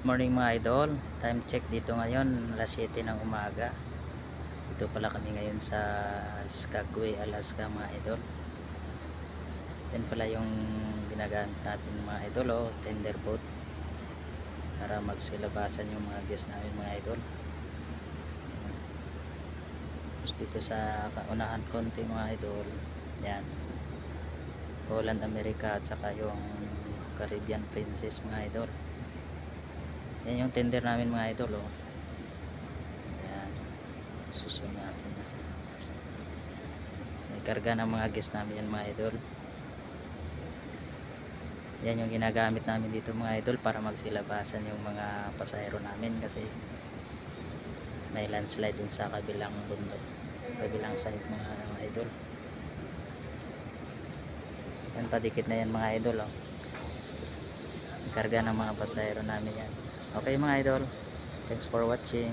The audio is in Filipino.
morning mga idol, time check dito ngayon alas 7 ng umaga. Dito pala kami ngayon sa Skagway, Alaska mga idol. Yan pala yung ginagamit natin mga idol, tender boat para magsilabasan yung mga guests namin mga idol. Tapos dito sa kaunahan konti mga idol, yan Holland America at saka yung Caribbean Princess mga idol. Yan yung tender namin mga idol. Yan, susunod natin. May karga ng mga guest namin yan mga idol. Yan yung ginagamit namin dito mga idol para magsilabasan yung mga pasahero namin kasi may landslide dun sa kabilang bundok, kabilang side mga idol. Yan, padikit na yan mga idol. Karga ng mga pasahero namin yan. Okay mga idol, thanks for watching.